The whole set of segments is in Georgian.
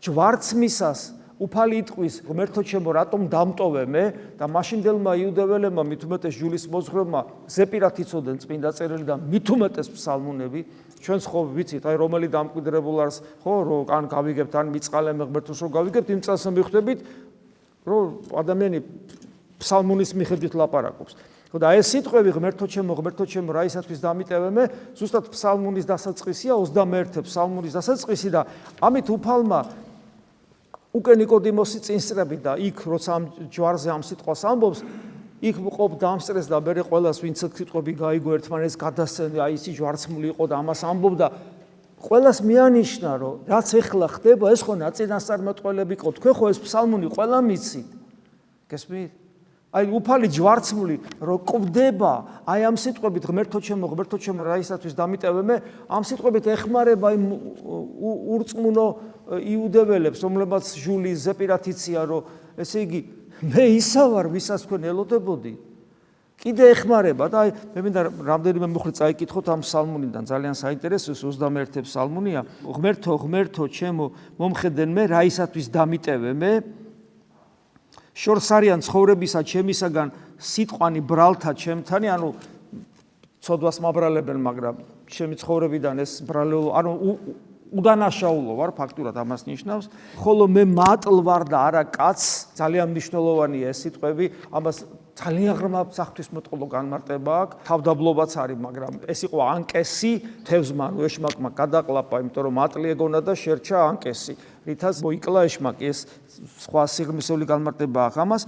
ჯვარცმისას უფალი იტყვის ღმერთო ჩემო რატომ დამტოვე მე და მაშინდელმა იუდეველებმა მით უმეტეს ჯულის მოძღვრებმა ზეპირად იცოდნენ წმინდა წერილი და მით უმეტეს ფსალმუნები ჩვენს ხო ვიცით აი რომელი დამკვიდრებულ არის ხო რომ ან გავიგებთ ან მიწყალემ ღმერთოს რომ გავიგებთ იმ წელს მიხვდებით რომ ადამიანი ფსალმუნის მიხედვით ლაპარაკობს და ეს სიტყვები ღმერთო ჩემო რა ისათვის დამიტევე მე ზუსტად ფსალმუნის დასაწყისია 21 ფსალმუნის დასაწყისი და ამით უფალმა უკვე ნიკოდიმოსი წინსწრები და იქ როცა ამ ჯვარზე ამ სიტყვას ამბობს იქ ყოფ დამსწრეს და მე ყველას ვინც სიტყვები გაიგო ერთმანეთს გადასცენ აი ისი ჯვარცმული იყო და ამას ამბობდა ყველას მიანიშნა რომ რაც ეხლა ხდება ეს ხო ნაწინასწარმეტყველები იყო თქვენ ხო ეს ფსალმუნი ყველა მიცით გესმით აი უფალი ჯვარცმული რო კვდება აი ამ სიტყვებით ღმერთო ჩემო რა ისათვის დამიტევე მე ამ სიტყვებით ეხმარება იმ ურწმუნო იუდეველებს რომლებაც ჟული ზეპირად იციან რომ ესე იგი მე ისა ვარ ვისაც თქვენ ელოდებოდი კიდე ეხმარება და აი მე მინდა რამდენიმე მხრივ წაიკითხოთ ამ ფსალმუნიდან ძალიან საინტერესოა 21 ფსალმუნია ღმერთო ჩემო მომხედენ მე რა ისათვის დამიტევე მე შორს არიან ცხოვრებისა ჩემისაგან სიტყვანი ბრალთა ჩემთანი ანუ ცოდვას მაბრალებენ მაგრამ ჩემი ცხოვრებიდან ეს ბრალეულო ანუ უდანაშაულო ვარ ფაქტურად ამას ნიშნავს ხოლო მე მატლ ვარ და არა კაც ძალიან მნიშვნელოვანია ეს სიტყვები ამას ძალიან ღრმა საღვთისმეტყველო განმარტება აქვს თავდაბლობაც არის მაგრამ ეს იყო ანკესი თევზმა ანუ ეშმაკმა გადაყლაპა იმიტომ რომ მატლი ეგონა და შერჩა ანკესი რითაც მოიკლა ეშმაკი ეს სხვა სიღრმისეული განმარტება აქვს ამას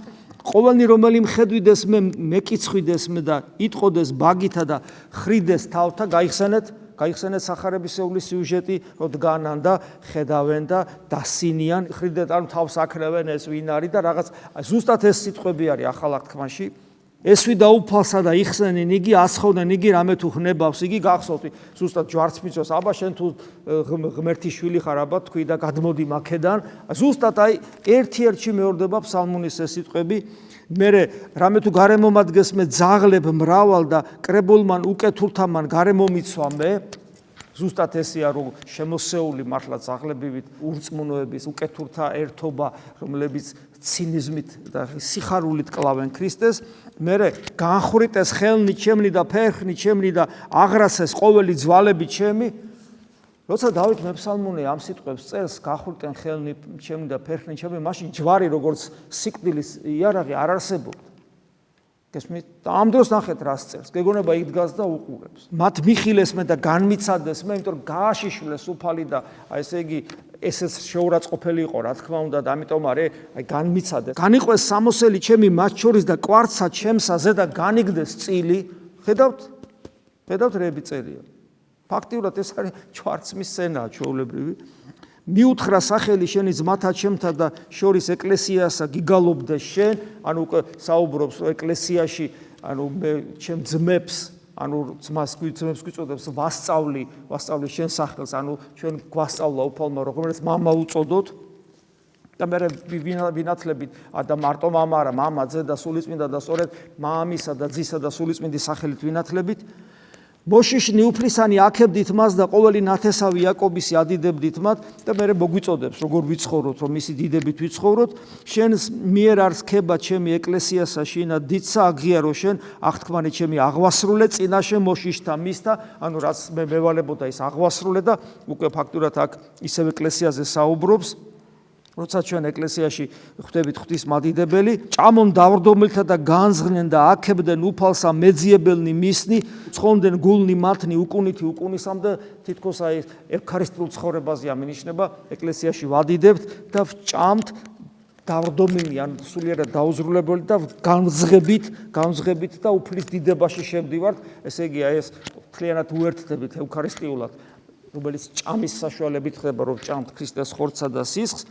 ყოველნი რომელი მხედვიდეს მე მეკიცხვიდეს მე და იტყოდეს ბაგითა და ხრიდეს თავთა გაიხსენეთ სახარებისეული სიუჟეტი რომ დგანან და ხედავენ და დასინიან ხრიდეთ ანუ თავს აკრევენ ეს ვინ არის და რაღაც ზუსტად ეს სიტყვები არის ახალ აღთქმაში ესვი დაუფალსა და იხსენენ იგი ასხოვდნენ იგი რამე თუ ხნებავს იგი გახსოვთ ზუსტად ჯვარცმიწოს აბა შენ თუ ღმერთის შვილი ხარ აბა თქვი და გადმოდი მაქედან ზუსტად აი ერთ-ერთში მეორდება ფსალმუნის ეს სიტყვები მერე რამე თუ გარემომადგეს მე ძაღლებ მრავალ და კრებულმან უკეთურთამან გარემომიცვა მე ზუსტად ესეა რომ შემოსეული მართლა ძაღლებივით ურწმუნოების უკეთურთა ერთობა რომლებიც ცინიზმით და სიხარულით კლავენ ქრისტეს მერე განხრიტეს ხელნი ჩემნი და ფერხნი ჩემნი და აღრასეს ყოველი ძვალები ჩემი როცა დავით მეფსალმუნე ამ სიტყვებს წერს განხრიტენ ხელნი ჩემნი და ფერხნი ჩემი მაშინ ჯვარი როგორც სიკვდილის იარაღი არ არსებობდა გესმით და ამ დროს ნახეთ რას წერს გეგონება იქ დგას და უყურებს მათ მიხილეს მე და განმიცადეს მე იმიტომ რომ გააშიშვლეს უფალი და აი ესე იგი ესეც შეურაცხყოფელი იყო რა თქმა უნდა და ამიტომ არის აი განმიცადეს განიყვეს სამოსელი ჩემი მათ შორის და კვარცა ჩემსა ზედა განიგდეს წილი ხედავთ რები წერია ფაქტიურად ეს არის ჯვარცმის სცენაა ჩვეულებრივი მიუთხრა სახელი შენი ძმათა ჩემთა და შორის ეკლესიასა გიგალობდეს შენ ანუ უკვე საუბრობს ეკლესიაში ანუ მე ჩემ ძმებს ანუ ძმას გვიწოდებს ვასწავლი შენ სახელს ანუ ჩვენ გვასწავლა უფალმა როგორც მამა უწოდოთ და მე ვინათლებით და მარტო მამა არა მამა ძე და სულიწმინდა და სწორედ მამისა და ძისა და სულიწმინდის სახელით ვინათლებით მოშიშნი უფლისანი აქებდით მას და ყოველი ნათესავი იაკობისი ადიდებდით მათ და მე მოგვიწოდებს როგორ ვიცხოვროთ რომ მისი დიდებით ვიცხოვროთ შენს მიერ არ სქება ჩემი ეკლესიასა შინა დიდსა აღიარო შენ აღთქმანი ჩემი აღვასრულე წინაშე მოშიშთა მისთა ანუ რაც მე მევალებოდა ის აღვასრულე და უკვე ფაქტურად აქ ისევ ეკლესიაზე საუბრობს როცა ჩვენ ეკლესიაში ხვდებით ღვთის მადიდებელი ჭამონ დავრდომილთა და განზღნენ და აქებდნენ უფალსა მეძიებელნი მისნი ცხონდნენ გულნი მათნი უკუნითი უკუნისამდე თითქოს აი ევქარისტიულ ცხოვრებაზე ამინიშნება ეკლესიაში ვადიდებთ და ვჭამთ დავრდომილი ან სულიერად დაუზრულებელი და განზღებით და უფლის დიდებაში შევდივართ ესე იგი აი ეს მთლიანად უერთდებით ევქარისტიულად რომელიც ჭამის საშუალებით ხდება რომ ჭამთ ქრისტეს ხორცსა და სისხლს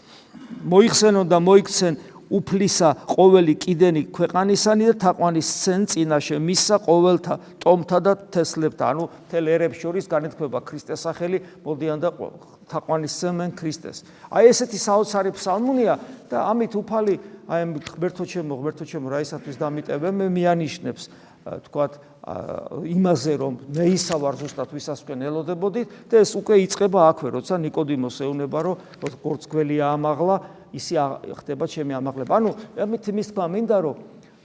მოიხსენონ და მოიქცენ უფლისა ყოველი კიდენი ქვეყანისანი და თაყვანის სცენ წინაშე მისსა ყოველთა ტომთა და თესლებთა ანუ თელ ერებს შორის განეთქვება ქრისტეს სახელი მოდიან და თაყვანის სცემენ ქრისტეს აი ესეთი საოცარი ფსალმუნია და ამით უფალი აი ღმერთო ჩემო რა ისათვის დამიტევე მე მიანიშნებს თქვათ იმაზე რომ მე ისა ვარ ზუსტად ვისაც თქვენ ელოდებოდით და ეს უკვე იწყება აქვე როცა ნიკოდიმოს ეუბნება რომ როგორც გველი აამაღლა ისე ხდება ჩემი ამაღლება. ანუ ამით იმის თქმა მინდა რომ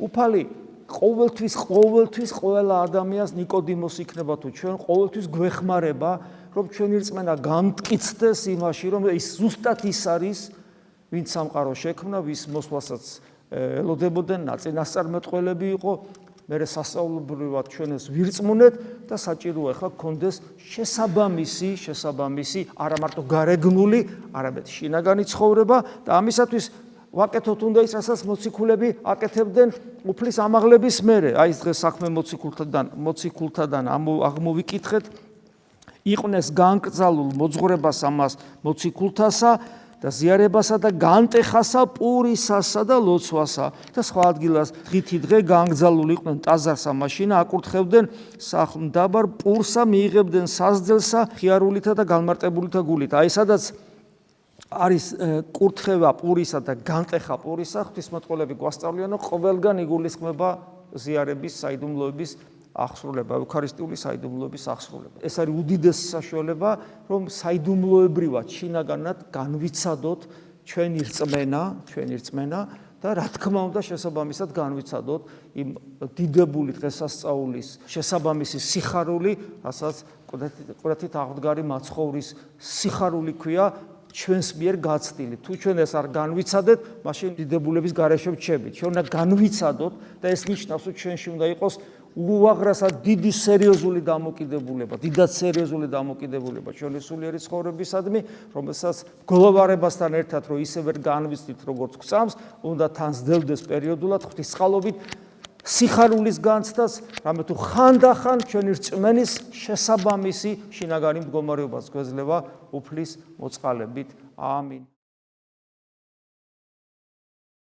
უფალი ყოველთვის ყველა ადამიანს ნიკოდიმოს იქნება თუ ჩვენ ყოველთვის გვეხმარება რომ ჩვენი რწმენა გამტკიცდეს იმაში რომ ის ზუსტად ის არის ვინც სამყარო შექმნა ვის მოსვლასაც ელოდებოდნენ ნაწინასწარმეტყველები იყო მერე სასწაულებრივად ჩვენ ეს ვირწმუნეთ და საჭიროა ახლა გქონდეს შესაბამისი არა მარტო გარეგნული არამედ შინაგანი ცხოვრება და ამისათვის ვაკეთოთ უნდა ის რასაც მოციქულები აკეთებდნენ უფლის ამაღლების მერე აი ეს დღეს საქმე მოციქულთადან აღმოვიკითხეთ იყვნეს განკრძალულ მოძღვრებას ამას მოციქულთასა და ზიარებასა და განტეხასა პურისასა და ლოცვასა და სხვა ადგილას დღითი დღე განგზალული იყვნენ ტაძარსა მაშინა აკურთხებდნენ სახლ-მდაბარ პურსა მიიღებდნენ საზრდელსა ხიარულითა და განმარტებულითა გულით აი სადაც არის კურთხევა პურისა და განტეხა პურისა ღვთისმეტყველები გვასწავლიან რომ ყველგან იგულისხმება ზიარების საიდუმლოების აღსრულება, ევქარისტიული საიდუმლოების აღსრულება. ეს არის უდიდესი საშუალება, რომ საიდუმლოებრივად შინაგანად განვიცადოთ ჩვენი რწმენა და რა თქმა უნდა შესაბამისად განვიცადოთ იმ დიდებული დღესასწაულის შესაბამისი სიხარული, რასაც კვირათით აღდგარი მაცხოვრის სიხარული ქვია ჩვენს მიერ გაცდილი. თუ ჩვენ ეს არ განვიცადეთ, მაშინ დიდებულების გარეშე ვჩებით. ჩვენ უნდა განვიცადოთ და ეს ნიშნავს, რომ ჩვენში უნდა იყოს უაღრესად დიდი სერიოზული დამოკიდებულება, დიდად სერიოზული დამოკიდებულება ჩვენი სულიერი ცხოვრებისადმი, რომელსაც გლოვარებასთან ერთად რომ ისე ვერ განვიცდით, როგორც გვწამს, უნდა თან სდევდეს პერიოდულად ღვთისწყალობით სიხარულის განცდას, რამე თუ ხანდახან ჩვენი რწმენის შესაბამისი შინაგანი მდგომარეობაც გვეძლევა უფლის მოწყალებით. ამინ.